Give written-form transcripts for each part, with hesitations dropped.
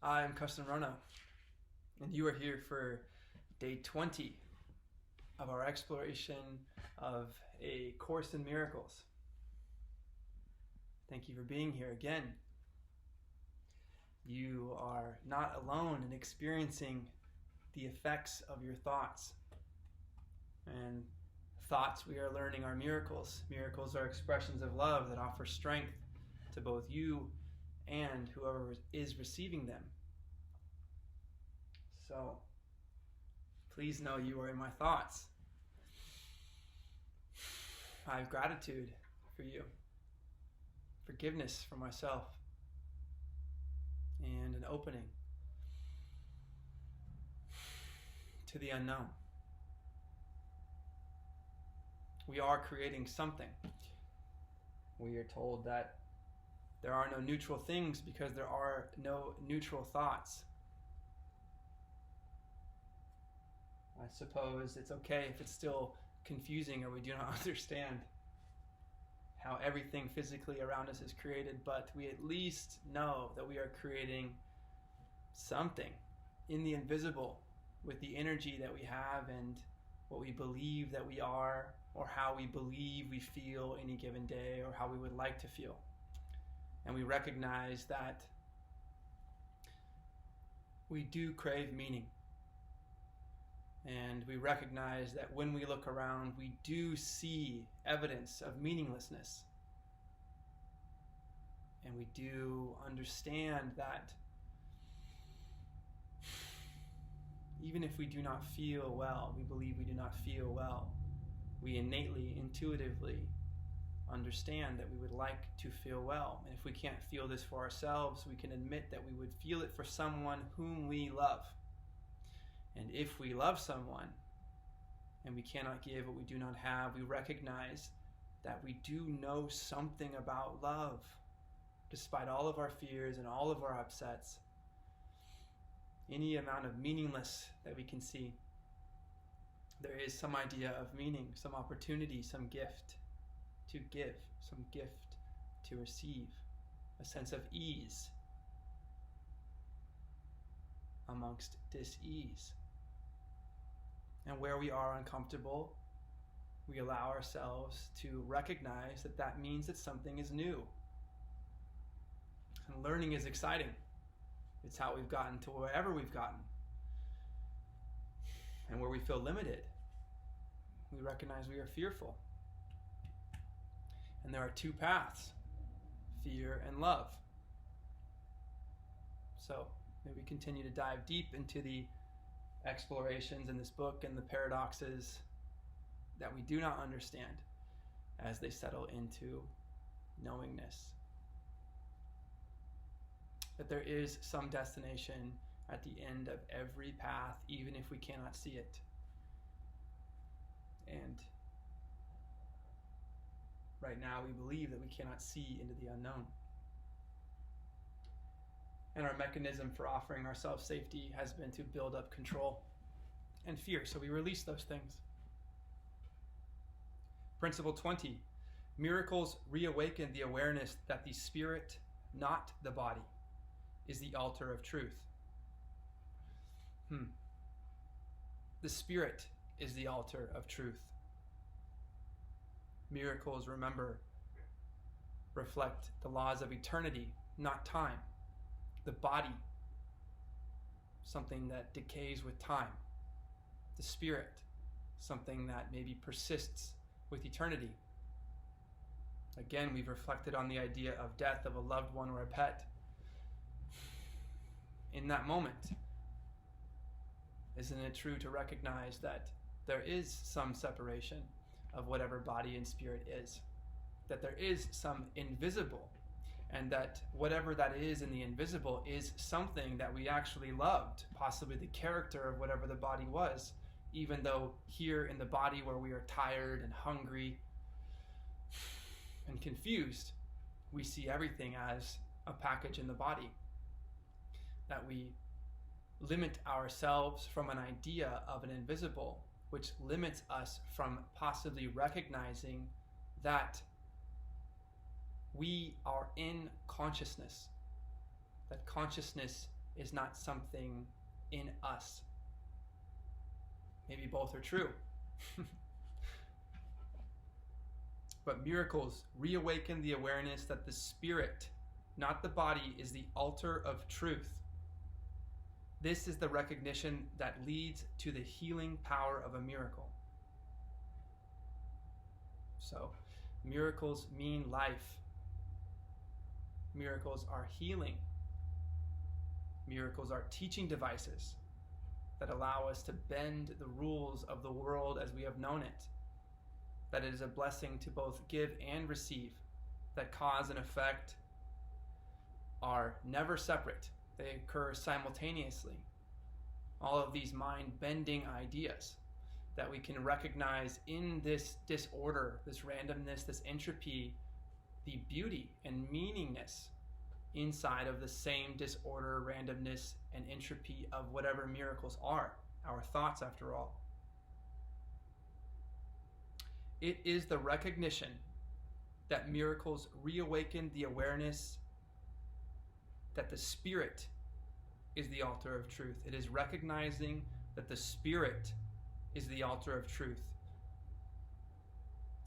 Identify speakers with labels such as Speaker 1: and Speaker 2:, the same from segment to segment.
Speaker 1: I'm Kesten Rono, and you are here for day 20 of our exploration of A Course in Miracles. Thank you for being here again. You are not alone in experiencing the effects of your thoughts. And thoughts, we are learning, are miracles. Miracles are expressions of love that offer strength to both you and whoever is receiving them. So, please know you are in my thoughts. I have gratitude for you, forgiveness for myself, and an opening to the unknown. We are creating something. We are told that there are no neutral things because there are no neutral thoughts. I suppose it's okay if it's still confusing or we do not understand how everything physically around us is created, but we at least know that we are creating something in the invisible with the energy that we have and what we believe that we are, or how we believe we feel any given day, or how we would like to feel. And we recognize that we do crave meaning. And we recognize that when we look around, we do see evidence of meaninglessness. And we do understand that even if we do not feel well, we believe we do not feel well, we innately, intuitively understand that we would like to feel well. And if we can't feel this for ourselves, we can admit that we would feel it for someone whom we love. And if we love someone and we cannot give what we do not have, we recognize that we do know something about love, despite all of our fears and all of our upsets. Any amount of meaningless that we can see, there is some idea of meaning, some opportunity, some gift to give, some gift to receive, a sense of ease amongst dis-ease. And where we are uncomfortable, we allow ourselves to recognize that that means that something is new. And learning is exciting. It's how we've gotten to wherever we've gotten. And where we feel limited, we recognize we are fearful. And there are two paths, fear and love. So may we continue to dive deep into the explorations in this book and the paradoxes that we do not understand as they settle into knowingness. That there is some destination at the end of every path, even if we cannot see it. And right now we believe that we cannot see into the unknown. And our mechanism for offering ourselves safety has been to build up control and fear, so we release those things. Principle 20, miracles reawaken the awareness that the spirit, not the body, is the altar of truth. The spirit is the altar of truth. Miracles, remember, reflect the laws of eternity, not time. The body, something that decays with time. The spirit, something that maybe persists with eternity. Again, we've reflected on the idea of death of a loved one or a pet. In that moment, isn't it true to recognize that there is some separation of whatever body and spirit is? That there is some invisible, and that whatever that is in the invisible is something that we actually loved, possibly the character of whatever the body was, even though here in the body where we are tired and hungry and confused, we see everything as a package in the body. That we limit ourselves from an idea of an invisible, which limits us from possibly recognizing that we are in consciousness, that consciousness is not something in us. Maybe both are true. But miracles reawaken the awareness that the spirit, not the body, is the altar of truth. This is the recognition that leads to the healing power of a miracle. So, miracles mean life. Miracles are healing. Miracles are teaching devices that allow us to bend the rules of the world as we have known it. That it is a blessing to both give and receive. That cause and effect are never separate. They occur simultaneously. All of these mind-bending ideas that we can recognize in this disorder, this randomness, this entropy, the beauty and meaningness inside of the same disorder, randomness, and entropy of whatever miracles are, our thoughts after all. It is the recognition that miracles reawaken the awareness that the spirit is the altar of truth. It is recognizing that the spirit is the altar of truth.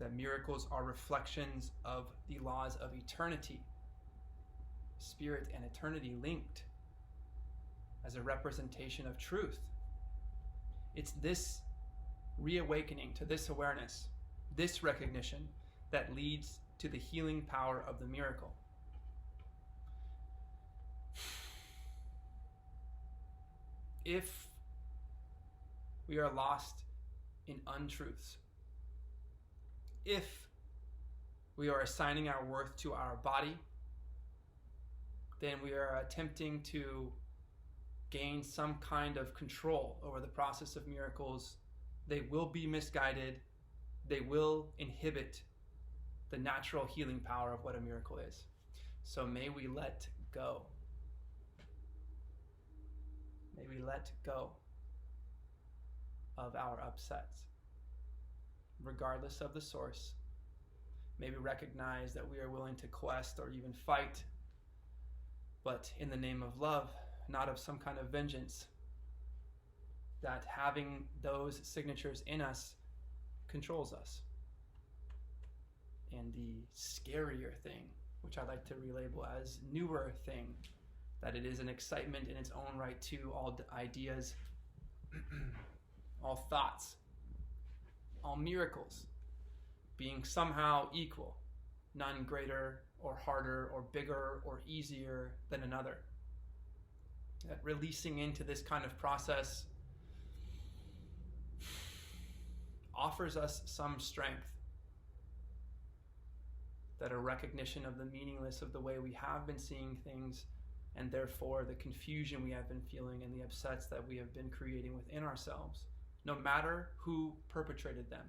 Speaker 1: That miracles are reflections of the laws of eternity. Spirit and eternity linked as a representation of truth. It's this reawakening to this awareness, this recognition, that leads to the healing power of the miracle. If we are lost in untruths, if we are assigning our worth to our body, then we are attempting to gain some kind of control over the process of miracles. They will be misguided. They will inhibit the natural healing power of what a miracle is. So may we let go. May we let go of our upsets, regardless of the source. May we recognize that we are willing to quest or even fight, but in the name of love, not of some kind of vengeance. That having those signatures in us controls us. And the scarier thing, which I like to relabel as newer thing, that it is an excitement in its own right to all ideas, all thoughts, all miracles being somehow equal, none greater or harder or bigger or easier than another. That releasing into this kind of process offers us some strength. That a recognition of the meaningless of the way we have been seeing things, and therefore the confusion we have been feeling and the upsets that we have been creating within ourselves, no matter who perpetrated them,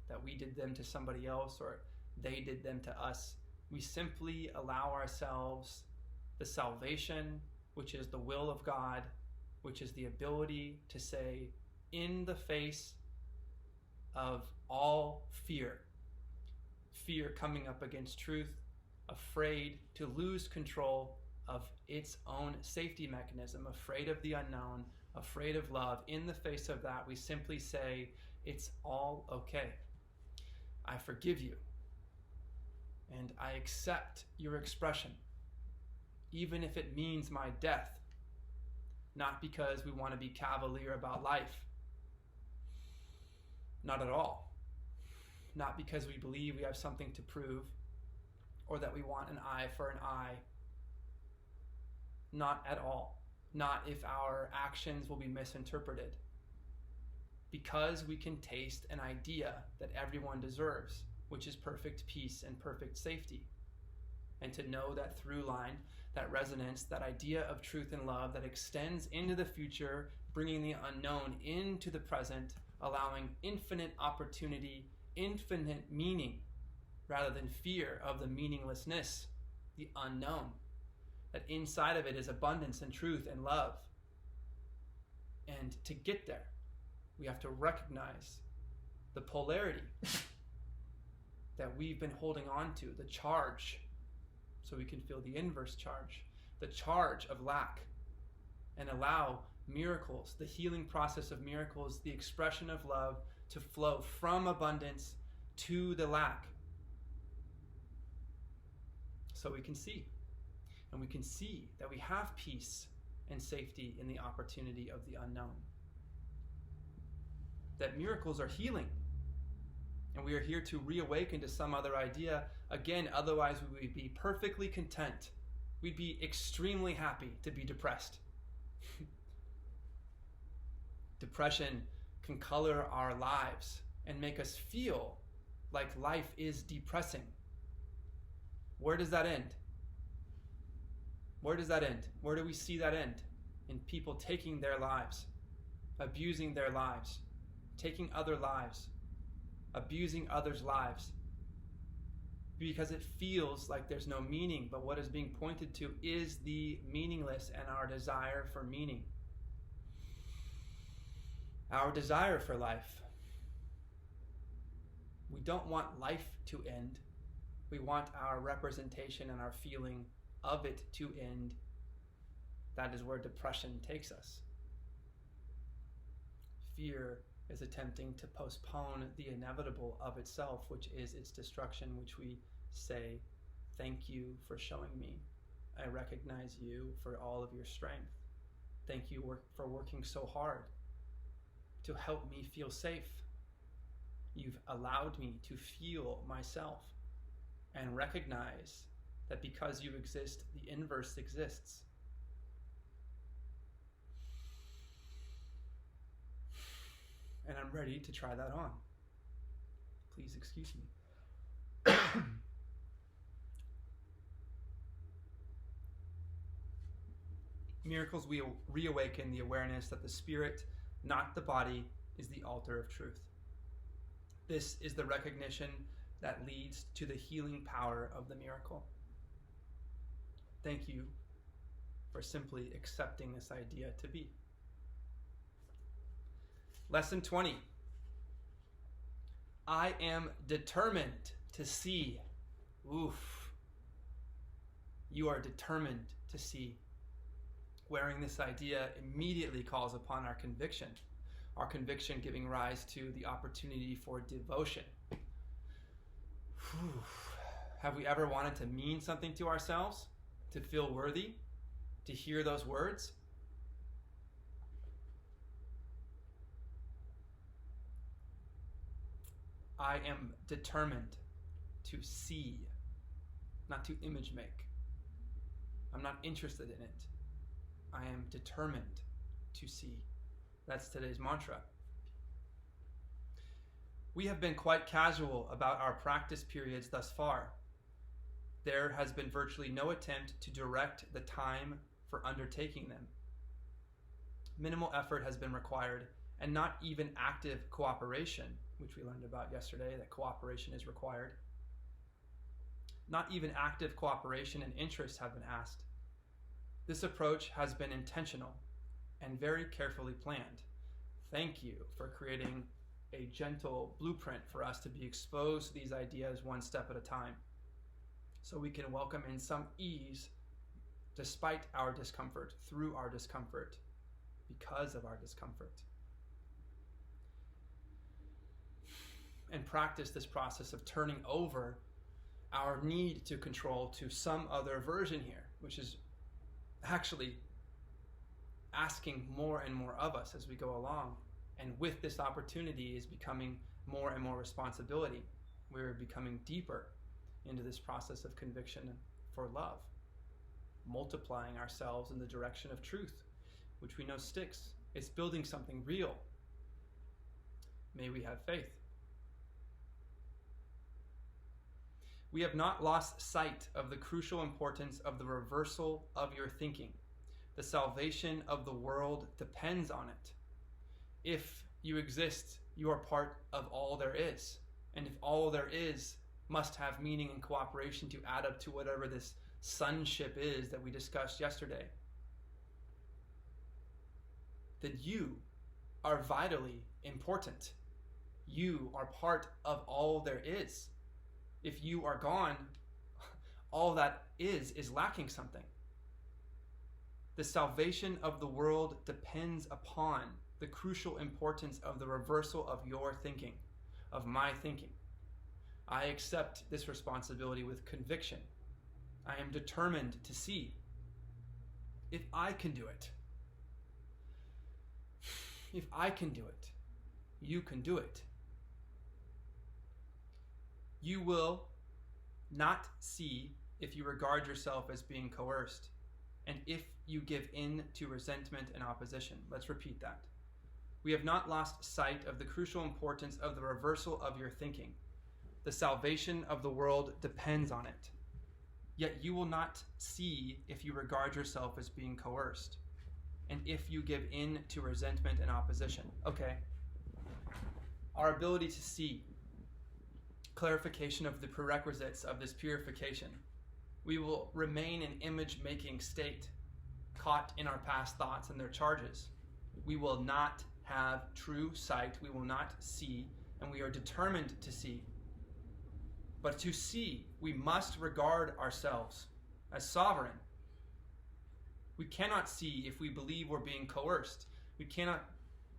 Speaker 1: that we did them to somebody else or they did them to us, we simply allow ourselves the salvation, which is the will of God, which is the ability to say, in the face of all fear, fear coming up against truth, afraid to lose control of its own safety mechanism, afraid of the unknown, afraid of love, in the face of that, we simply say, it's all okay. I forgive you. And I accept your expression, even if it means my death. Not because we want to be cavalier about life. Not at all. Not because we believe we have something to prove, or that we want an eye for an eye. Not at all. Not if our actions will be misinterpreted. Because we can taste an idea that everyone deserves, which is perfect peace and perfect safety. And to know that through line, that resonance, that idea of truth and love that extends into the future, bringing the unknown into the present, allowing infinite opportunity, infinite meaning, rather than fear of the meaninglessness, the unknown. That inside of it is abundance and truth and love. And to get there, we have to recognize the polarity that we've been holding on to, the charge, so we can feel the inverse charge. the charge of lack, and allow miracles, the healing process of miracles, the expression of love, to flow from abundance to the lack. So we can see. And we can see that we have peace and safety in the opportunity of the unknown. That miracles are healing. And we are here to reawaken to some other idea. Again, otherwise we would be perfectly content. We'd be extremely happy to be depressed. Depression can color our lives and make us feel like life is depressing. Where does that end? Where does that end? Where do we see that end? In people taking their lives, abusing their lives, taking other lives, abusing others' lives, because it feels like there's no meaning. But what is being pointed to is the meaningless and our desire for meaning. Our desire for life. We don't want life to end. We want our representation and our feeling of it to end. That is where depression takes us. Fear is attempting to postpone the inevitable of itself, which is its destruction, which we say, thank you for showing me. I recognize you for all of your strength. Thank you for working so hard to help me feel safe. You've allowed me to feel myself and recognize that because you exist, the inverse exists. And I'm ready to try that on. Please excuse me. Miracles will reawaken the awareness that the spirit, not the body, is the altar of truth. This is the recognition that leads to the healing power of the miracle. Thank you for simply accepting this idea to be. Lesson 20. I am determined to see. Oof. You are determined to see. Wearing this idea immediately calls upon our conviction giving rise to the opportunity for devotion. Whew. Have we ever wanted to mean something to ourselves? To feel worthy? To hear those words? I am determined to see, not to image make. I'm not interested in it. I am determined to see. That's today's mantra. We have been quite casual about our practice periods thus far. There has been virtually no attempt to direct the time for undertaking them. Minimal effort has been required, and not even active cooperation, which we learned about yesterday, that cooperation is required. Not even active cooperation and interest have been asked. This approach has been intentional and very carefully planned. Thank you for creating a gentle blueprint for us to be exposed to these ideas one step at a time, so we can welcome in some ease despite our discomfort, through our discomfort, because of our discomfort. And practice this process of turning over our need to control to some other version here, which is actually asking more and more of us as we go along. And with this opportunity is becoming more and more responsibility. We're becoming deeper into this process of conviction for love, multiplying ourselves in the direction of truth, which we know sticks. It's building something real. May we have faith. We have not lost sight of the crucial importance of the reversal of your thinking. The salvation of the world depends on it. If you exist, you are part of all there is. And if all there is must have meaning and cooperation to add up to whatever this sonship is that we discussed yesterday, then you are vitally important. You are part of all there is. If you are gone, all that is lacking something. The salvation of the world depends upon the crucial importance of the reversal of your thinking, of my thinking. I accept this responsibility with conviction. I am determined to see if I can do it. If I can do it, you can do it. You will not see if you regard yourself as being coerced, and if you give in to resentment and opposition. Let's repeat that. We have not lost sight of the crucial importance of the reversal of your thinking. The salvation of the world depends on it. Yet you will not see if you regard yourself as being coerced, and if you give in to resentment and opposition. Okay. Our ability to see, clarification of the prerequisites of this purification. We will remain in image-making state, caught in our past thoughts and their charges. We will not have true sight. We will not see, and we are determined to see. But to see, we must regard ourselves as sovereign. We cannot see if we believe we're being coerced. We cannot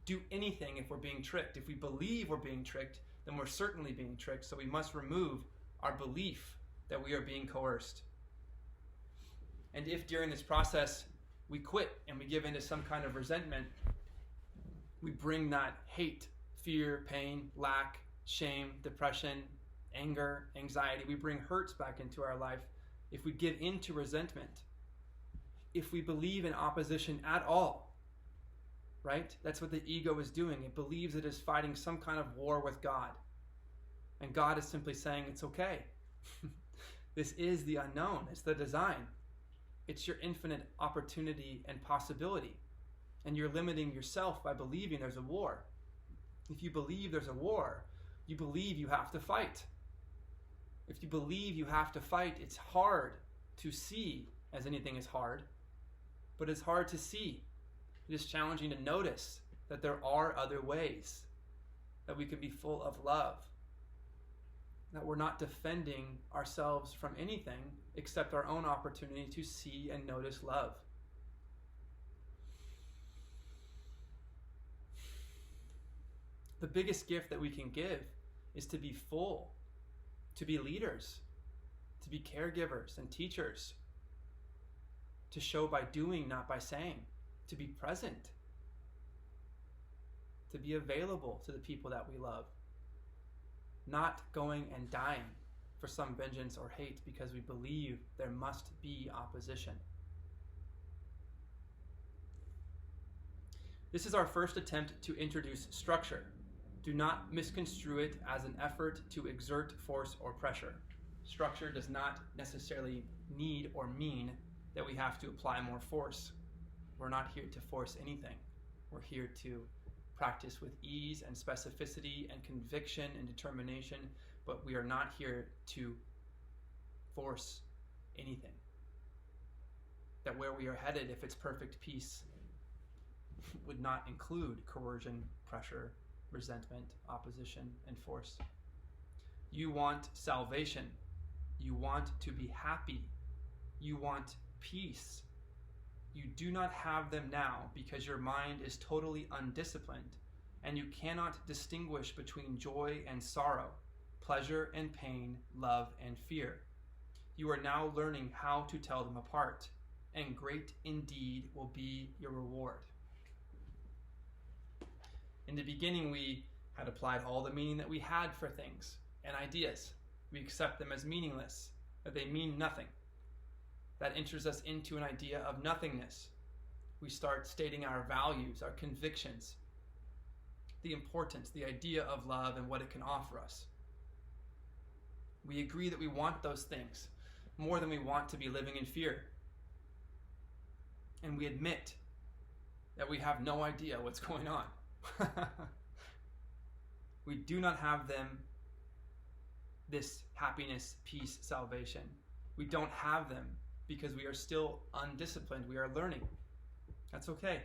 Speaker 1: do anything if we're being tricked. If we believe we're being tricked, then we're certainly being tricked. So we must remove our belief that we are being coerced. And if during this process we quit and we give into some kind of resentment, we bring that hate, fear, pain, lack, shame, depression, anger, anxiety. We bring hurts back into our life. If we give into resentment, if we believe in opposition at all, right? That's what the ego is doing. It believes it is fighting some kind of war with God. And God is simply saying, it's okay. This is the unknown. It's the design. It's your infinite opportunity and possibility. And you're limiting yourself by believing there's a war. If you believe there's a war, you believe you have to fight. If you believe you have to fight, it's hard to see, as anything is hard, but it's hard to see. It is challenging to notice that there are other ways, that we can be full of love, that we're not defending ourselves from anything except our own opportunity to see and notice love. The biggest gift that we can give is to be full, to be leaders, to be caregivers and teachers, to show by doing, not by saying, to be present, to be available to the people that we love, not going and dying for some vengeance or hate because we believe there must be opposition. This is our first attempt to introduce structure. Do not misconstrue it as an effort to exert force or pressure. Structure does not necessarily need or mean that we have to apply more force. We're not here to force anything. We're here to practice with ease and specificity and conviction and determination, but we are not here to force anything. That where we are headed, if it's perfect peace, would not include coercion, pressure, resentment, opposition, and force. You want salvation. You want to be happy. You want peace. You do not have them now because your mind is totally undisciplined, and you cannot distinguish between joy and sorrow, pleasure and pain, love and fear. You are now learning how to tell them apart, and great indeed will be your reward. In the beginning, we had applied all the meaning that we had for things and ideas. We accept them as meaningless, that they mean nothing. That enters us into an idea of nothingness. We start stating our values, our convictions, the importance, the idea of love and what it can offer us. We agree that we want those things more than we want to be living in fear. And we admit that we have no idea what's going on. We do not have them, this happiness, peace, salvation. We don't have them because we are still undisciplined. We are learning. That's okay.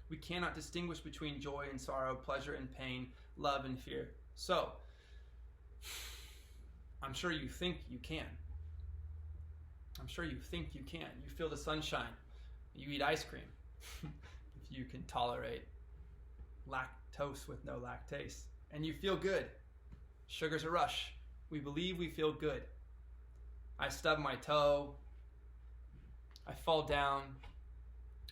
Speaker 1: We cannot distinguish between joy and sorrow, pleasure and pain, love and fear. So, I'm sure you think you can. I'm sure you think you can. You feel the sunshine You eat ice cream if you can tolerate lactose with no lactase. And you feel good. Sugar's a rush. We believe we feel good. I stub my toe. I fall down.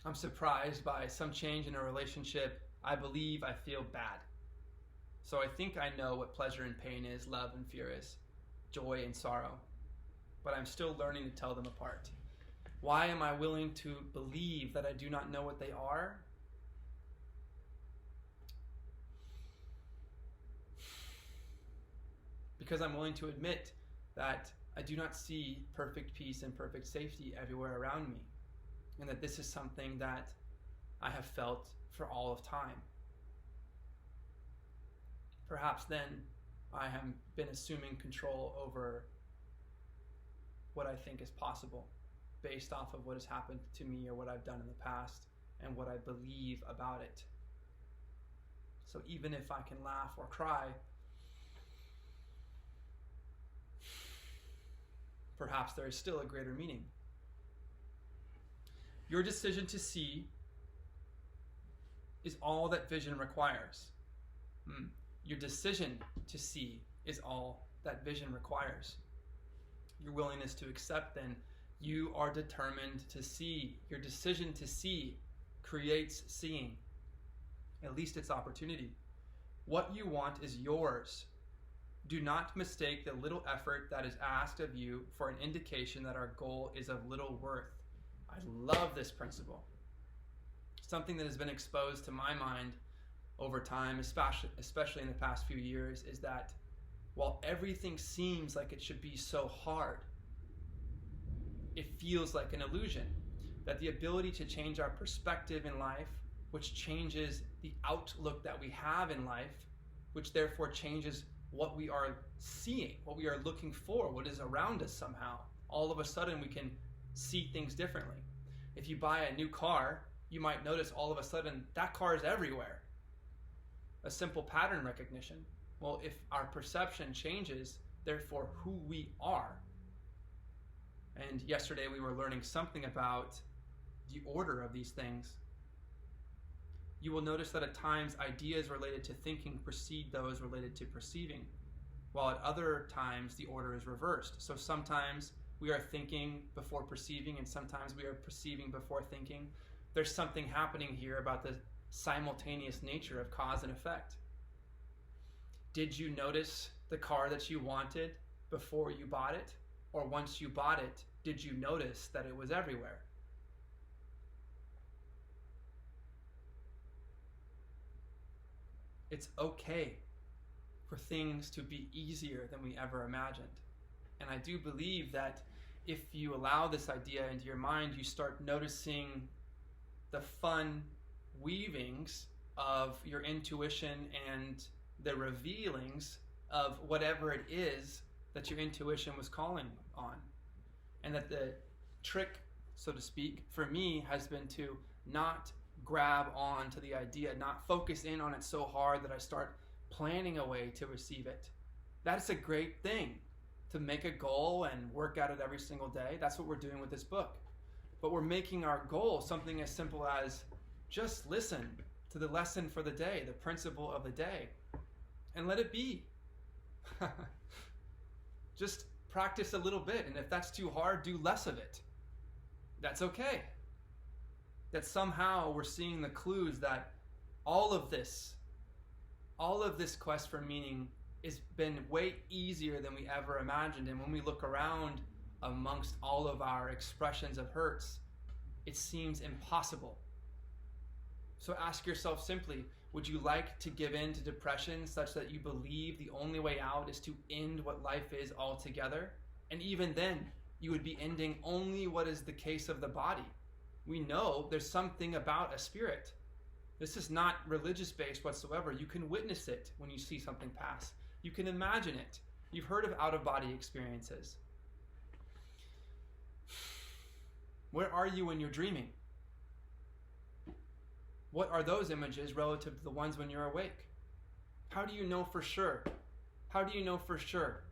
Speaker 1: I'm surprised by some change in a relationship. I believe I feel bad. So I think I know what pleasure and pain is, love and fear is, joy and sorrow. But I'm still learning to tell them apart. Why am I willing to believe that I do not know what they are? Because I'm willing to admit that I do not see perfect peace and perfect safety everywhere around me. And that this is something that I have felt for all of time. Perhaps then I have been assuming control over what I think is possible based off of what has happened to me or what I've done in the past and what I believe about it. So even if I can laugh or cry, perhaps there is still a greater meaning. Your decision to see is all that vision requires. Your decision to see is all that vision requires. Your willingness to accept, then, you are determined to see. Your decision to see creates seeing, at least its opportunity. What you want is yours. Do not mistake the little effort that is asked of you for an indication that our goal is of little worth. I love this principle. Something that has been exposed to my mind over time, especially in the past few years, is that while everything seems like it should be so hard, it feels like an illusion. That the ability to change our perspective in life, which changes the outlook that we have in life, which therefore changes what we are seeing, what we are looking for, what is around us somehow. All of a sudden we can see things differently. If you buy a new car, you might notice all of a sudden that car is everywhere. A simple pattern recognition. Well, if our perception changes, therefore who we are. And yesterday we were learning something about the order of these things. You will notice that at times ideas related to thinking precede those related to perceiving, while at other times the order is reversed. So sometimes we are thinking before perceiving, and sometimes we are perceiving before thinking. There's something happening here about the simultaneous nature of cause and effect. Did you notice the car that you wanted before you bought it? Or once you bought it, did you notice that it was everywhere? It's okay for things to be easier than we ever imagined. And I do believe that if you allow this idea into your mind, you start noticing the fun weavings of your intuition and the revealings of whatever it is that your intuition was calling on. And that the trick, so to speak, for me has been to not grab on to the idea, not focus in on it so hard that I start planning a way to receive it. That's a great thing, to make a goal and work at it every single day. That's what we're doing with this book. But we're making our goal something as simple as just listen to the lesson for the day, the principle of the day, and let it be. Just practice a little bit, and if that's too hard, do less of it. That's okay. That somehow we're seeing the clues that all of this quest for meaning has been way easier than we ever imagined. And when we look around amongst all of our expressions of hurts, it seems impossible. So ask yourself simply, would you like to give in to depression such that you believe the only way out is to end what life is altogether? And even then, you would be ending only what is the case of the body. We know there's something about a spirit. This is not religious-based whatsoever. You can witness it when you see something pass. You can imagine it. You've heard of out-of-body experiences. Where are you when you're dreaming? What are those images relative to the ones when you're awake? How do you know for sure? How do you know for sure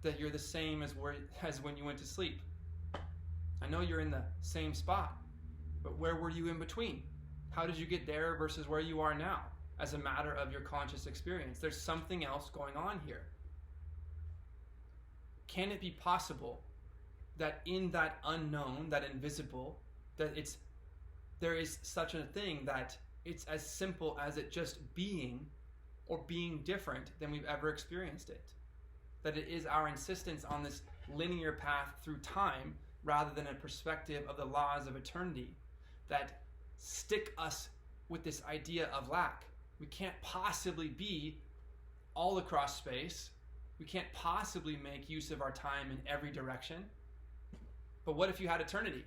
Speaker 1: that you're the same as when you went to sleep? I know you're in the same spot, but where were you in between? How did you get there versus where you are now as a matter of your conscious experience? There's something else going on here. Can it be possible that in that unknown, that invisible, that there is such a thing that it's as simple as it just being or being different than we've ever experienced it? That it is our insistence on this linear path through time rather than a perspective of the laws of eternity that stick us with this idea of lack. We can't possibly be all across space. We can't possibly make use of our time in every direction. But what if you had eternity?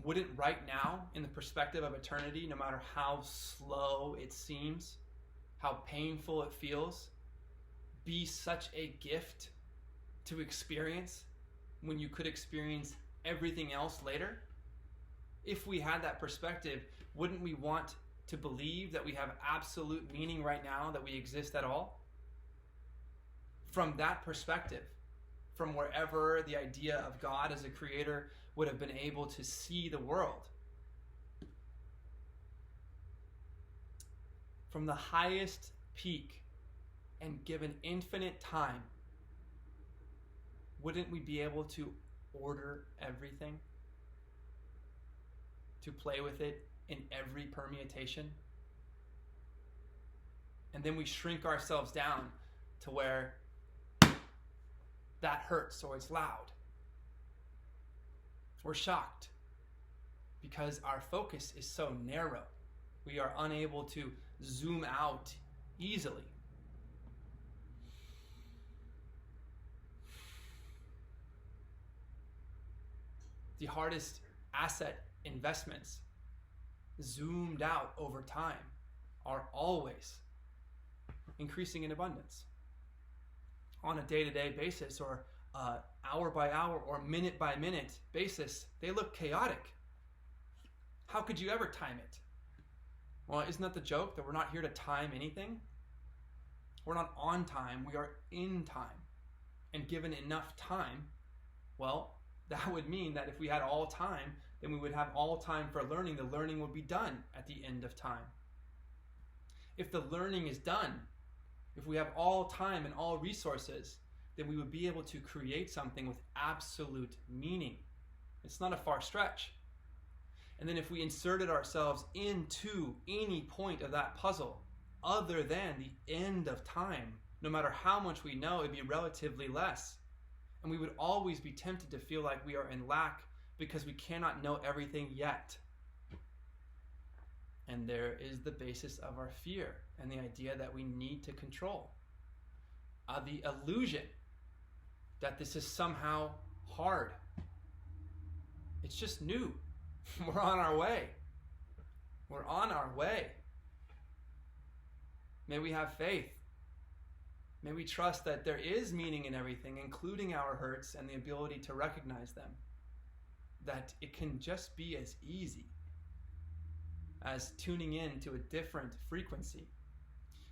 Speaker 1: Wouldn't right now, in the perspective of eternity, no matter how slow it seems, how painful it feels, be such a gift to experience when you could experience everything else later? If we had that perspective, wouldn't we want to believe that we have absolute meaning right now, that we exist at all? From that perspective, from wherever the idea of God as a creator would have been able to see the world, from the highest peak and given infinite time, wouldn't we be able to order everything? To play with it in every permutation? And then we shrink ourselves down to where that hurts or it's loud. We're shocked because our focus is so narrow. We are unable to zoom out easily. The hardest asset investments, zoomed out over time, are always increasing in abundance. On a day-to-day basis, or hour by hour, or minute by minute basis, they look chaotic. How could you ever time it? Well, isn't that the joke, that we're not here to time anything? We're not on time, we are in time. And given enough time, well, that would mean that if we had all time, then we would have all time for learning. The learning would be done at the end of time. If the learning is done, if we have all time and all resources, then we would be able to create something with absolute meaning. It's not a far stretch. And then if we inserted ourselves into any point of that puzzle, other than the end of time, no matter how much we know, it'd be relatively less. And we would always be tempted to feel like we are in lack because we cannot know everything yet. And there is the basis of our fear and the idea that we need to control. The illusion that this is somehow hard. It's just new. We're on our way. We're on our way. May we have faith. May we trust that there is meaning in everything, including our hurts and the ability to recognize them. That it can just be as easy as tuning in to a different frequency.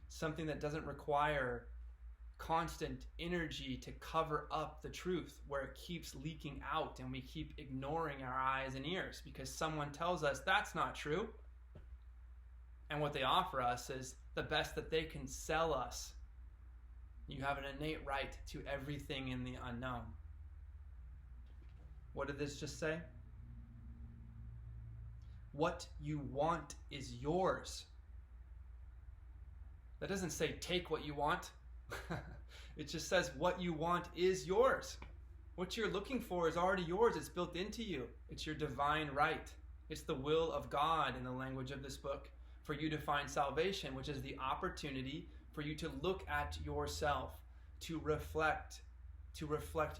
Speaker 1: Something that doesn't require constant energy to cover up the truth, where it keeps leaking out and we keep ignoring our eyes and ears because someone tells us that's not true. And what they offer us is the best that they can sell us. You have an innate right to everything in the unknown. What did this just say? What you want is yours. That doesn't say take what you want. It just says what you want is yours. What you're looking for is already yours. It's built into you. It's your divine right. It's the will of God, in the language of this book, for you to find salvation, which is the opportunity for you to look at yourself, to reflect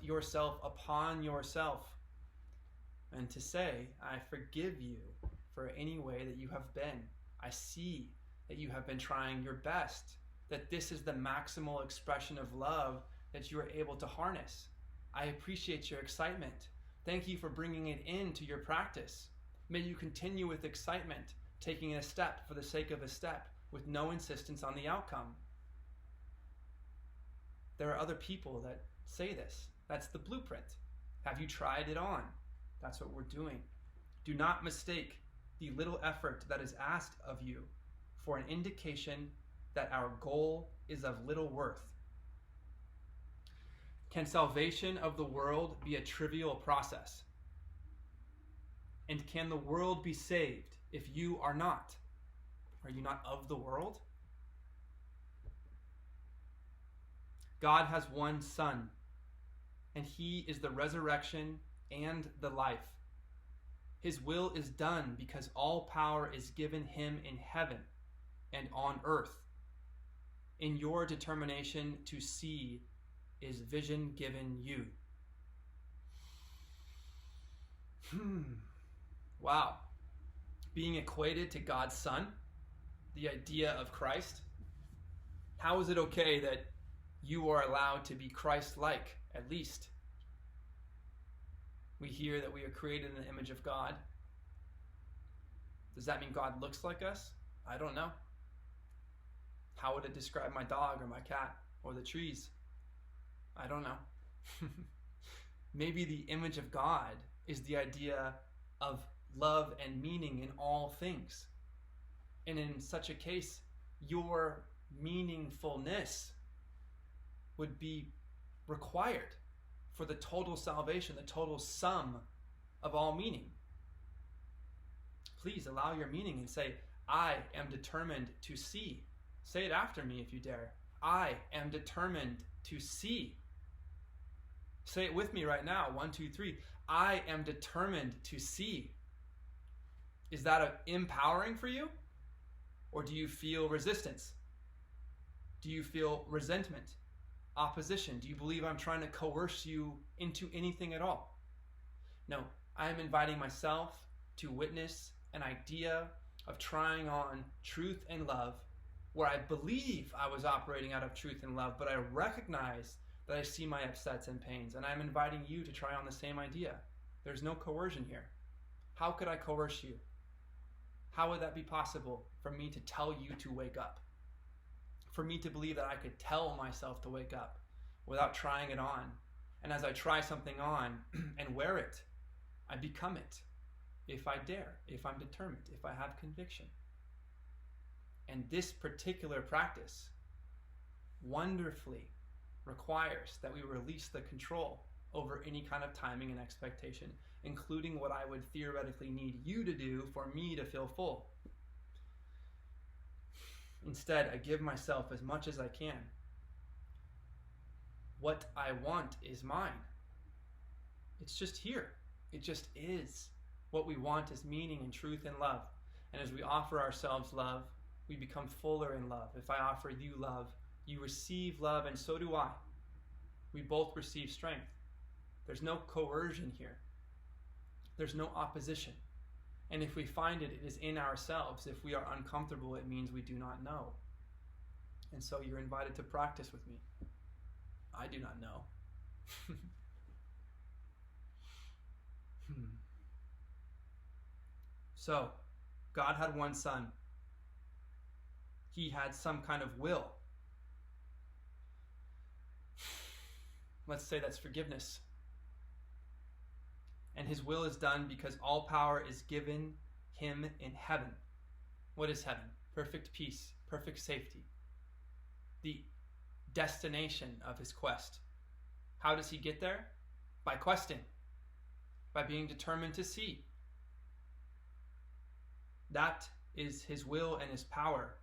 Speaker 1: yourself upon yourself, and to say, I forgive you for any way that you have been. I see that you have been trying your best, that this is the maximal expression of love that you are able to harness. I appreciate your excitement. Thank you for bringing it into your practice. May you continue with excitement, taking a step for the sake of a step, with no insistence on the outcome. There are other people that Say this. That's the blueprint. Have you tried it on? That's what we're doing. Do not mistake the little effort that is asked of you for an indication that our goal is of little worth. Can salvation of the world be a trivial process? And can the world be saved if you are not? Are you not of the world? God has one Son, and he is the resurrection and the life. His will is done because all power is given him in heaven and on earth. In your determination to see is vision given you. Wow. Being equated to God's Son, the idea of Christ. How is it okay that you are allowed to be Christ-like, at least? We hear that we are created in the image of God. Does that mean God looks like us? I don't know. How would it describe my dog or my cat or the trees? I don't know. Maybe the image of God is the idea of love and meaning in all things. And in such a case, your meaningfulness would be required for the total salvation, the total sum of all meaning. Please allow your meaning and say, I am determined to see. Say it after me if you dare. I am determined to see. Say it with me right now. 1, 2, 3. I am determined to see. Is that empowering for you? Or do you feel resistance? Do you feel resentment? Opposition? Do you believe I'm trying to coerce you into anything at all? No, I am inviting myself to witness an idea of trying on truth and love, where I believe I was operating out of truth and love, but I recognize that I see my upsets and pains, and I'm inviting you to try on the same idea. There's no coercion here. How could I coerce you? How would that be possible for me to tell you to wake up? For me to believe that I could tell myself to wake up without trying it on. And as I try something on and wear it, I become it. If I dare, if I'm determined, if I have conviction. And this particular practice wonderfully requires that we release the control over any kind of timing and expectation, including what I would theoretically need you to do for me to feel full. Instead, I give myself as much as I can. What I want is mine. It's just here. It just is. What we want is meaning and truth and love. And as we offer ourselves love, we become fuller in love. If I offer you love, you receive love, and so do I. We both receive strength. There's no coercion here. There's no opposition. And if we find it, it is in ourselves. If we are uncomfortable, it means we do not know. And so you're invited to practice with me. I do not know. So, God had one Son. He had some kind of will. Let's say that's forgiveness. And his will is done because all power is given him in heaven. What is heaven? Perfect peace, perfect safety. The destination of his quest. How does he get there? By questing. By being determined to see. That is his will and his power.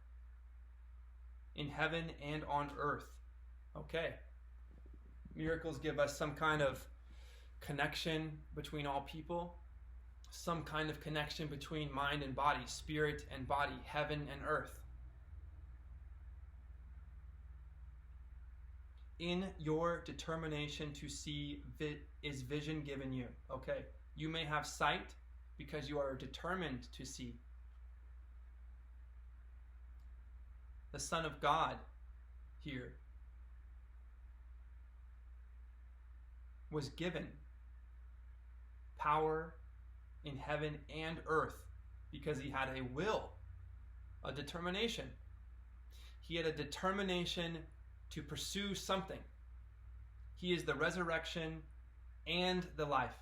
Speaker 1: In heaven and on earth. Okay. Miracles give us some kind of connection between all people, some kind of connection between mind and body, spirit and body, heaven and earth. In your determination to see is vision given you. Okay, you may have sight because you are determined to see. The Son of God here was given power in heaven and earth because he had a will, a determination. He had a determination to pursue something. He is the resurrection and the life.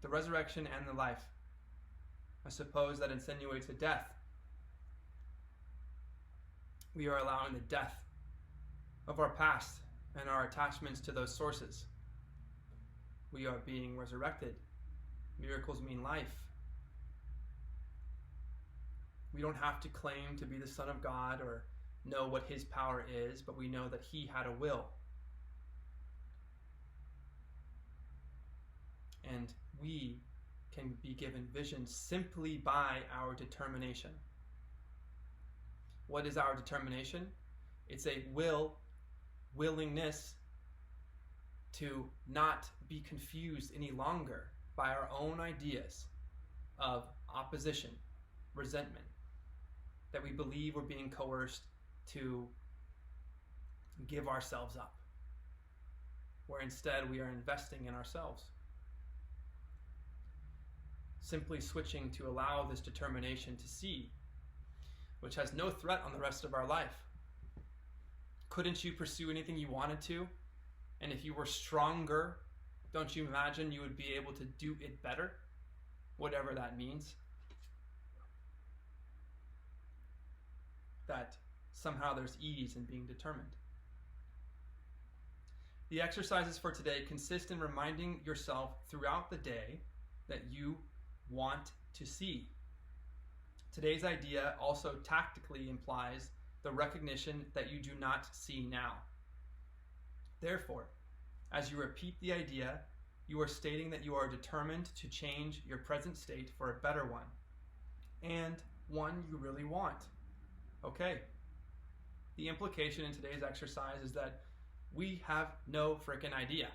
Speaker 1: The resurrection and the life. I suppose that insinuates a death. We are allowing the death of our past and our attachments to those sources. We are being resurrected. Miracles mean life. We don't have to claim to be the Son of God or know what his power is, but we know that he had a will. And we can be given vision simply by our determination. What is our determination? It's a willingness to not be confused any longer by our own ideas of opposition, resentment, that we believe we're being coerced to give ourselves up, where instead we are investing in ourselves. Simply switching to allow this determination to see, which has no threat on the rest of our life. Couldn't you pursue anything you wanted to? And if you were stronger, don't you imagine you would be able to do it better? Whatever that means. That somehow there's ease in being determined. The exercises for today consist in reminding yourself throughout the day that you want to see. Today's idea also tactically implies the recognition that you do not see now. Therefore, as you repeat the idea, you are stating that you are determined to change your present state for a better one, and one you really want. Okay. The implication in today's exercise is that we have no frickin' idea.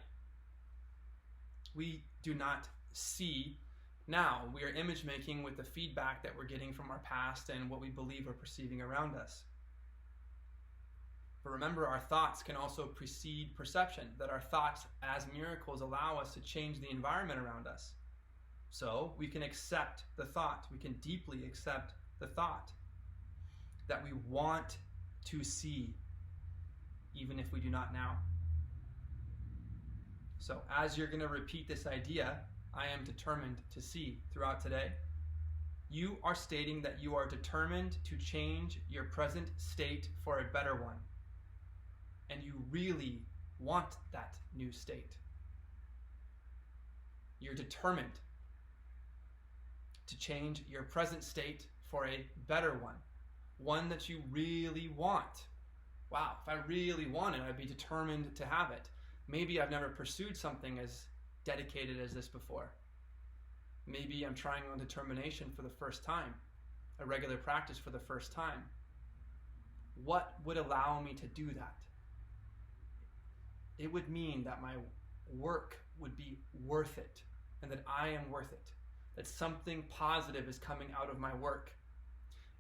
Speaker 1: We do not see now. We are image making with the feedback that we're getting from our past and what we believe we're perceiving around us. But remember, our thoughts can also precede perception, that our thoughts as miracles allow us to change the environment around us. So we can accept the thought. We can deeply accept the thought that we want to see, even if we do not now. So as you're going to repeat this idea, I am determined to see throughout today, you are stating that you are determined to change your present state for a better one. And you really want that new state. You're determined to change your present state for a better one. One that you really want. Wow, if I really want it, I'd be determined to have it. Maybe I've never pursued something as dedicated as this before. Maybe I'm trying on determination for the first time, a regular practice for the first time. What would allow me to do that? It would mean that my work would be worth it, and that I am worth it, that something positive is coming out of my work.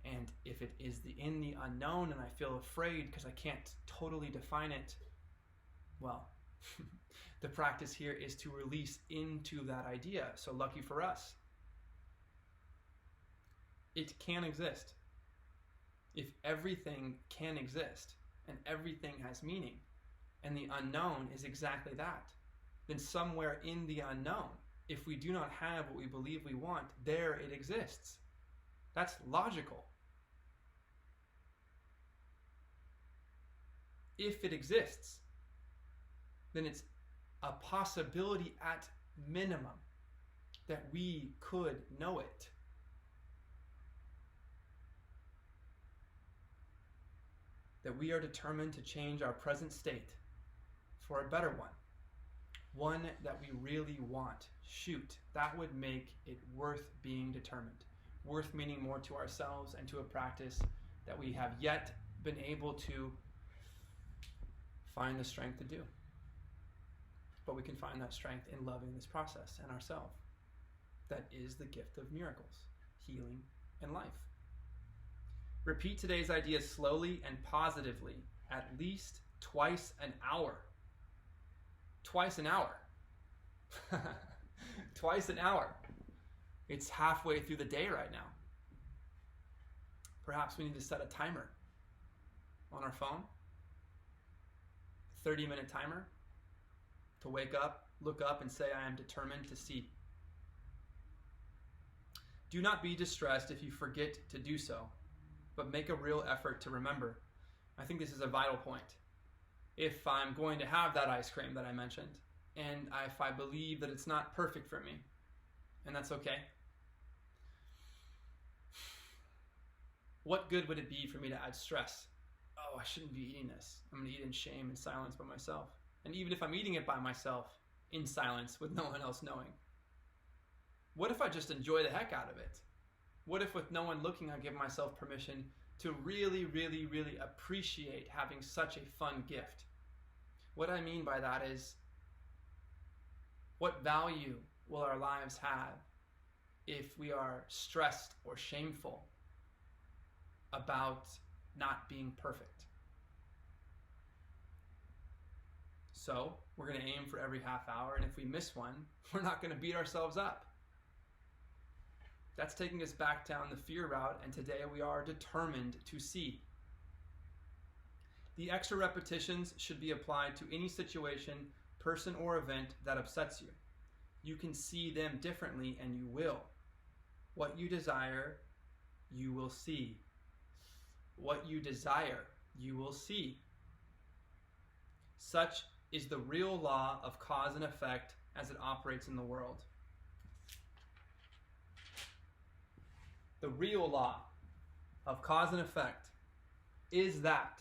Speaker 1: And if it is in the unknown and I feel afraid because I can't totally define it, well, the practice here is to release into that idea. So lucky for us, it can exist. If everything can exist and everything has meaning, and the unknown is exactly that, then somewhere in the unknown, if we do not have what we believe we want, there it exists. That's logical. If it exists, then it's a possibility at minimum that we could know it. That we are determined to change our present state for a better one. One that we really want. Shoot, that would make it worth being determined. Worth meaning more to ourselves and to a practice that we have yet been able to find the strength to do. But we can find that strength in loving this process and ourselves. That is the gift of miracles, healing, and life. Repeat today's ideas slowly and positively, at least twice an hour. Twice an hour. Twice an hour. It's halfway through the day right now. Perhaps we need to set a timer on our phone, 30-minute timer to wake up, look up, and say, I am determined to see. Do not be distressed if you forget to do so, but make a real effort to remember. I think this is a vital point. If I'm going to have that ice cream that I mentioned, and if I believe that it's not perfect for me, and that's okay, what good would it be for me to add stress? Oh, I shouldn't be eating this. I'm going to eat in shame and silence by myself. And even if I'm eating it by myself, in silence with no one else knowing, what if I just enjoy the heck out of it? What if with no one looking, I give myself permission to really, really, really appreciate having such a fun gift? What I mean by that is, what value will our lives have if we are stressed or shameful about not being perfect? So we're going to aim for every half hour, and if we miss one, we're not going to beat ourselves up. That's taking us back down the fear route, and today we are determined to see. The extra repetitions should be applied to any situation, person, or event that upsets you. You can see them differently, and you will. What you desire, you will see. What you desire, you will see. Such is the real law of cause and effect as it operates in the world. The real law of cause and effect is that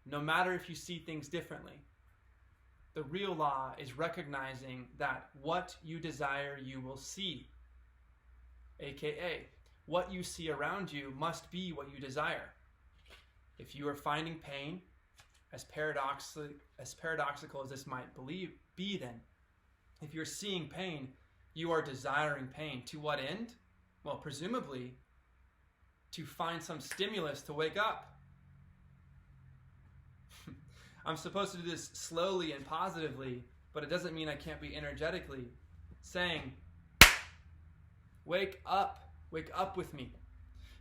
Speaker 1: no matter if you see things differently, the real law is recognizing that what you desire, you will see. AKA, what you see around you must be what you desire. If you are finding pain, as paradoxical as this might be then, if you're seeing pain, you are desiring pain. To what end? Well, presumably, to find some stimulus to wake up. I'm supposed to do this slowly and positively, but it doesn't mean I can't be energetically saying, wake up with me.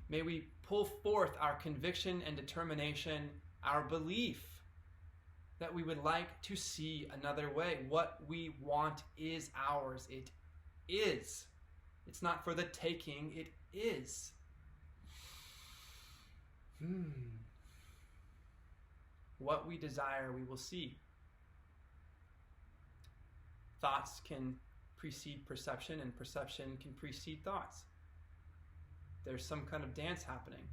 Speaker 1: May we pull forth our conviction and determination, our belief that we would like to see another way. What we want is ours. It is. It's not for the taking, it is. What we desire, we will see. Thoughts can precede perception, and perception can precede thoughts. There's some kind of dance happening.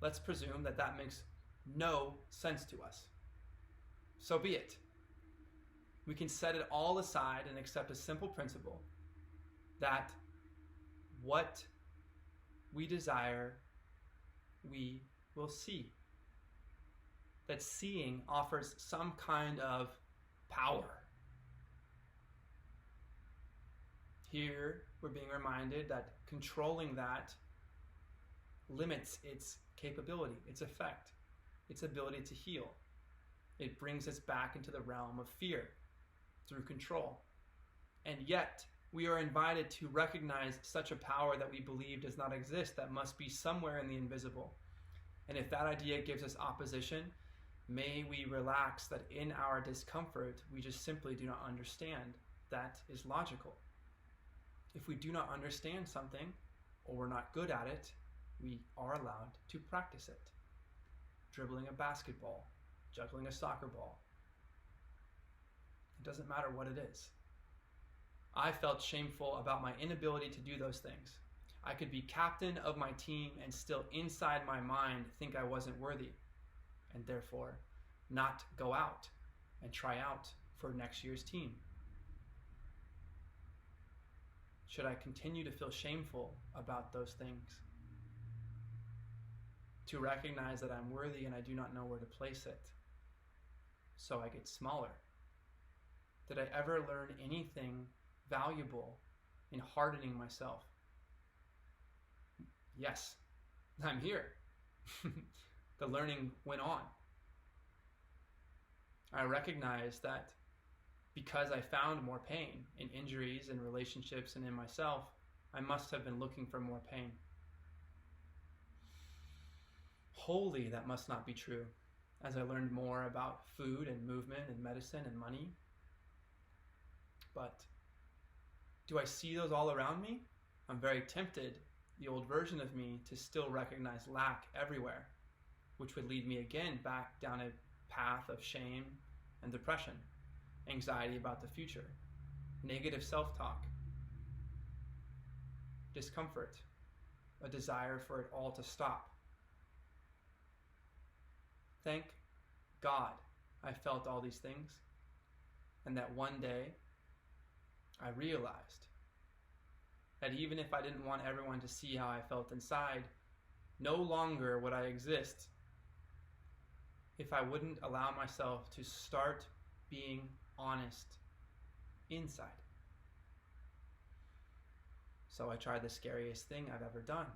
Speaker 1: Let's presume that that makes no sense to us. So be it. We can set it all aside and accept a simple principle that what we desire, we will see. That seeing offers some kind of power. Here, we're being reminded that controlling that limits its capability, its effect, its ability to heal. It brings us back into the realm of fear through control. And yet, we are invited to recognize such a power that we believe does not exist, that must be somewhere in the invisible. And if that idea gives us opposition, may we relax that in our discomfort, we just simply do not understand. That is logical. If we do not understand something, or we're not good at it, we are allowed to practice it. Dribbling a basketball, juggling a soccer ball. It doesn't matter what it is. I felt shameful about my inability to do those things. I could be captain of my team and still inside my mind think I wasn't worthy, and therefore not go out and try out for next year's team. Should I continue to feel shameful about those things? To recognize that I'm worthy and I do not know where to place it, so I get smaller. Did I ever learn anything valuable in hardening myself? Yes, I'm here. The learning went on. I recognize that because I found more pain in injuries and relationships and in myself, I must have been looking for more pain. Wholly, that must not be true. As I learned more about food and movement and medicine and money. But do I see those all around me? I'm very tempted, the old version of me, to still recognize lack everywhere, which would lead me again back down a path of shame and depression, anxiety about the future, negative self-talk, discomfort, a desire for it all to stop. Thank God I felt all these things, and that one day I realized that even if I didn't want everyone to see how I felt inside, no longer would I exist if I wouldn't allow myself to start being honest inside. So I tried the scariest thing I've ever done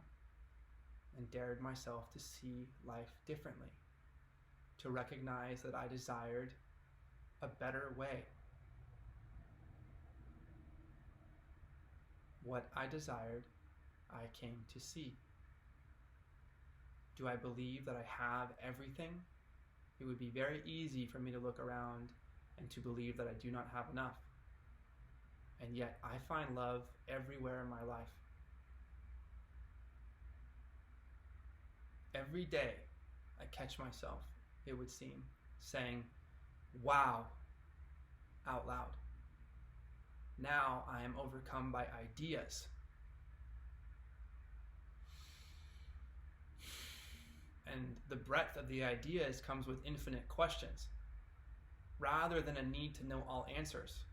Speaker 1: and dared myself to see life differently, to recognize that I desired a better way. What I desired, I came to see. Do I believe that I have everything? It would be very easy for me to look around and to believe that I do not have enough. And yet I find love everywhere in my life. Every day I catch myself, it would seem, saying, "Wow," out loud. Now I am overcome by ideas. And the breadth of the ideas comes with infinite questions, rather than a need to know all answers.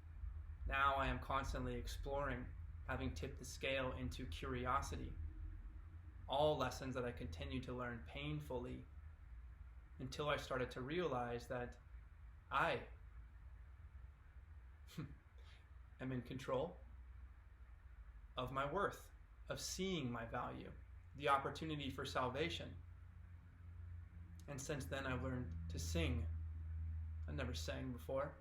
Speaker 1: Now I am constantly exploring, having tipped the scale into curiosity. All lessons that I continue to learn painfully, until I started to realize that I am in control of my worth, of seeing my value, the opportunity for salvation. And since then I've learned to sing. I never sang before.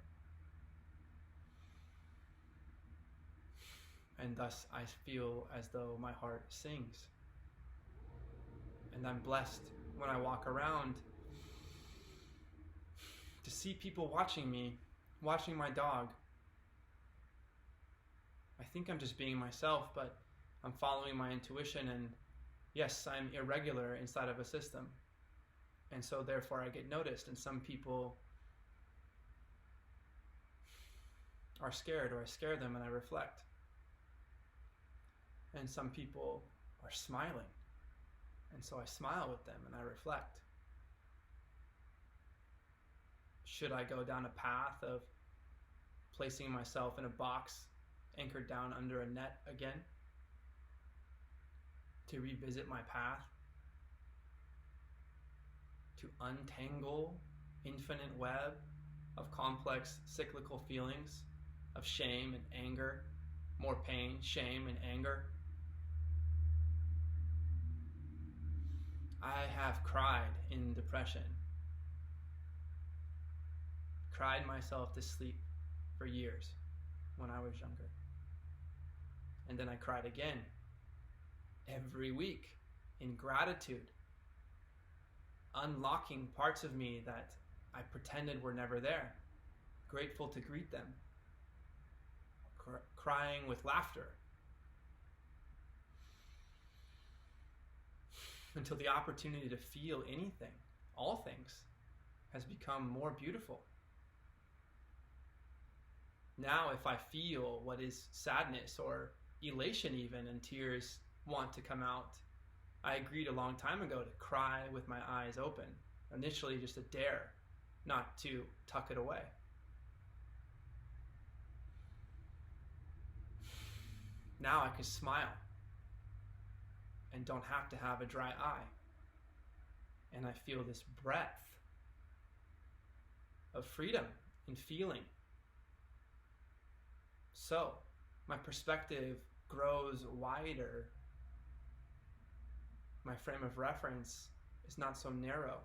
Speaker 1: And thus I feel as though my heart sings. And I'm blessed when I walk around to see people watching me, watching my dog. I think I'm just being myself, but I'm following my intuition, and yes, I'm irregular inside of a system. And so therefore I get noticed, and some people are scared, or I scare them and I reflect. And some people are smiling, and so I smile with them and I reflect. Should I go down a path of placing myself in a box anchored down under a net again to revisit my path, to untangle infinite web of complex cyclical feelings of shame and anger, more pain, shame, and anger? I have cried in depression, cried myself to sleep for years when I was younger. And then I cried again every week in gratitude, unlocking parts of me that I pretended were never there, grateful to greet them, crying with laughter, until the opportunity to feel anything, all things, has become more beautiful. Now if I feel what is sadness or elation even, and tears want to come out, I agreed a long time ago to cry with my eyes open. Initially just a dare, not to tuck it away. Now I can smile and don't have to have a dry eye. And I feel this breadth of freedom and feeling. So my perspective grows wider. My frame of reference is not so narrow.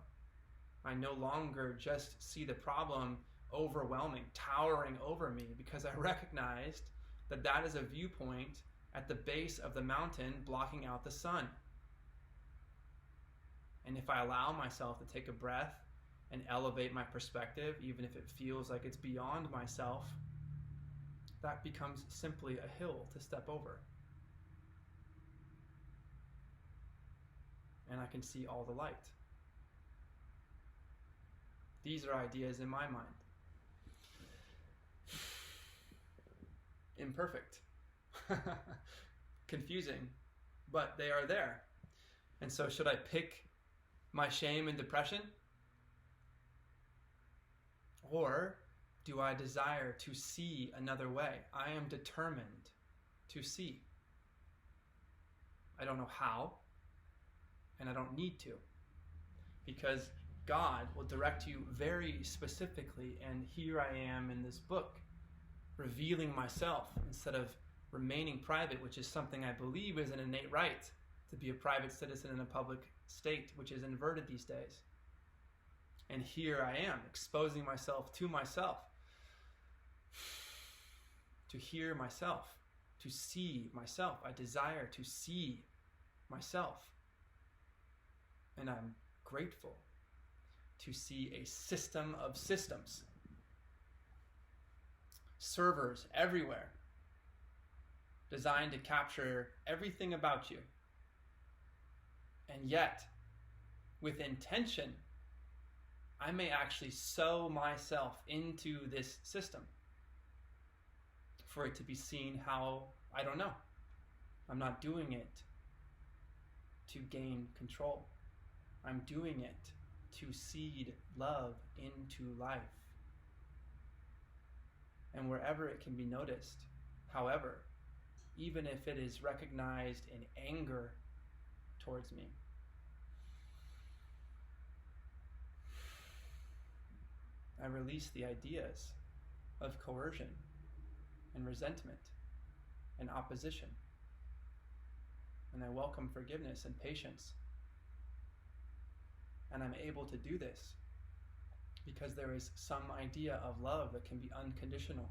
Speaker 1: I no longer just see the problem overwhelming, towering over me, because I recognized that that is a viewpoint at the base of the mountain blocking out the sun. And if I allow myself to take a breath and elevate my perspective, even if it feels like it's beyond myself, that becomes simply a hill to step over. And I can see all the light. These are ideas in my mind. Imperfect. Confusing, but they are there. And so should I pick my shame and depression? Or do I desire to see another way? I am determined to see. I don't know how, and I don't need to, because God will direct you very specifically, and here I am in this book, revealing myself instead of remaining private, which is something I believe is an innate right, to be a private citizen in a public state, which is inverted these days. And here I am, exposing myself, to hear myself, to see myself. I desire to see myself. And I'm grateful to see a system of systems. Servers everywhere, designed to capture everything about you. And yet, with intention, I may actually sew myself into this system for it to be seen how, I don't know. I'm not doing it to gain control. I'm doing it to seed love into life. And wherever it can be noticed, however, even if it is recognized in anger towards me, I release the ideas of coercion and resentment and opposition. And I welcome forgiveness and patience. And I'm able to do this because there is some idea of love that can be unconditional,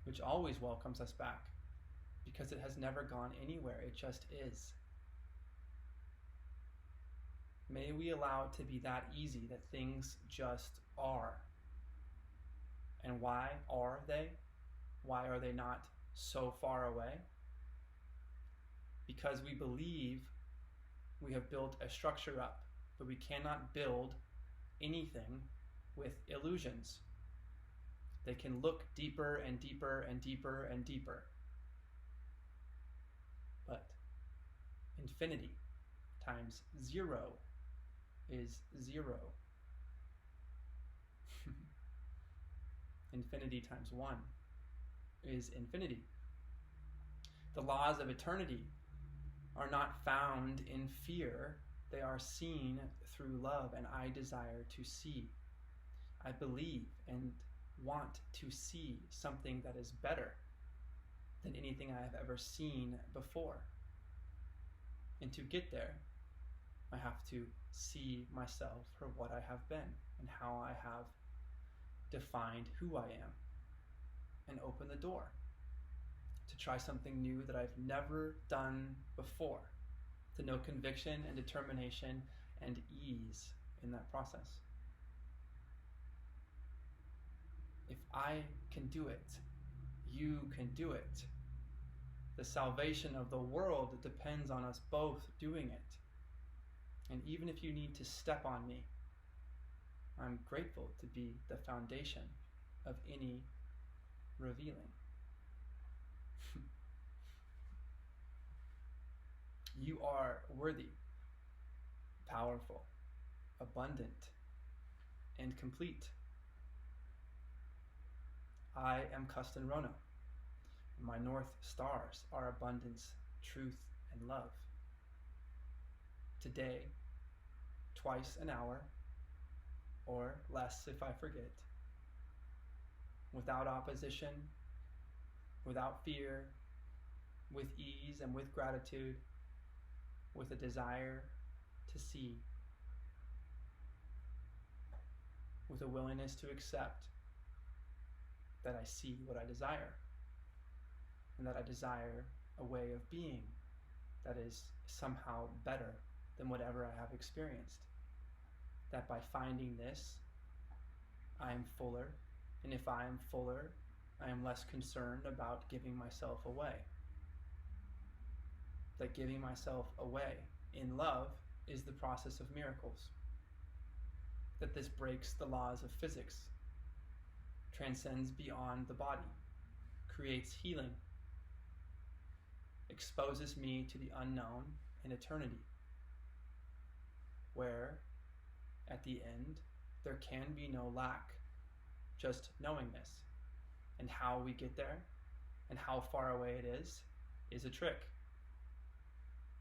Speaker 1: which always welcomes us back because it has never gone anywhere. It just is. May we allow it to be that easy, that things just are. And why are they? Why are they not so far away? Because we believe we have built a structure up, but we cannot build anything with illusions. They can look deeper and deeper and deeper and deeper. But infinity times 0 is 0. Infinity times 1 is infinity. The laws of eternity are not found in fear. They are seen through love, and I desire to see. I believe and want to see something that is better than anything I have ever seen before. And to get there, I have to see myself for what I have been and how I have defined who I am, and open the door to try something new that I've never done before, to know conviction and determination and ease in that process. If I can do it, you can do it. The salvation of the world depends on us both doing it. And even if you need to step on me, I'm grateful to be the foundation of any revealing. You are worthy, powerful, abundant, and complete. I am Kesten Rono. My North Stars are abundance, truth, and love. Today, twice an hour, or less if I forget, without opposition, without fear, with ease and with gratitude, with a desire to see, with a willingness to accept that I see what I desire, and that I desire a way of being that is somehow better than whatever I have experienced. That by finding this, I am fuller, and if I am fuller, I am less concerned about giving myself away. That giving myself away in love is the process of miracles. That this breaks the laws of physics, transcends beyond the body, creates healing, exposes me to the unknown in eternity, where, at the end, there can be no lack, just knowingness. And how we get there, and how far away it is a trick.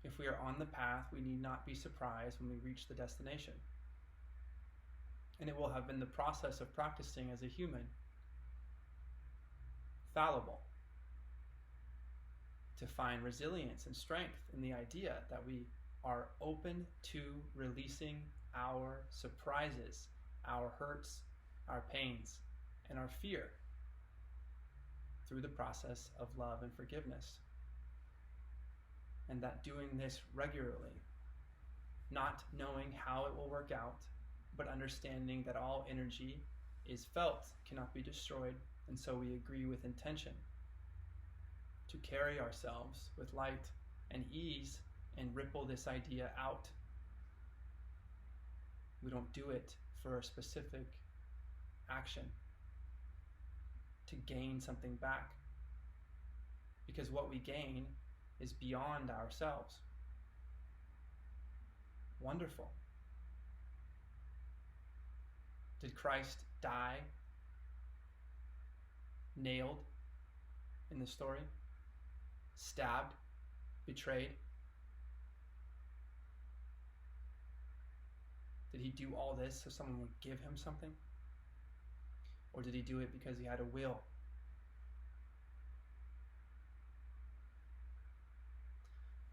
Speaker 1: If we are on the path, we need not be surprised when we reach the destination. And it will have been the process of practicing as a human, fallible, to find resilience and strength in the idea that we are open to releasing our surprises, our hurts, our pains, and our fear through the process of love and forgiveness. And that doing this regularly, not knowing how it will work out, but understanding that all energy is felt, cannot be destroyed, and so we agree with intention to carry ourselves with light and ease and ripple this idea out. We don't do it for a specific action to gain something back, because what we gain is beyond ourselves. Wonderful. Did Christ die nailed in the story? Stabbed? Betrayed? Did he do all this so someone would give him something? Or did he do it because he had a will?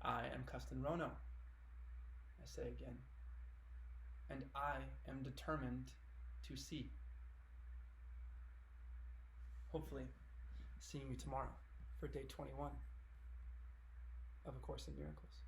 Speaker 1: I am Kesten Rono, I say again, and I am determined to see. Hopefully, seeing you tomorrow for day 21 of A Course in Miracles.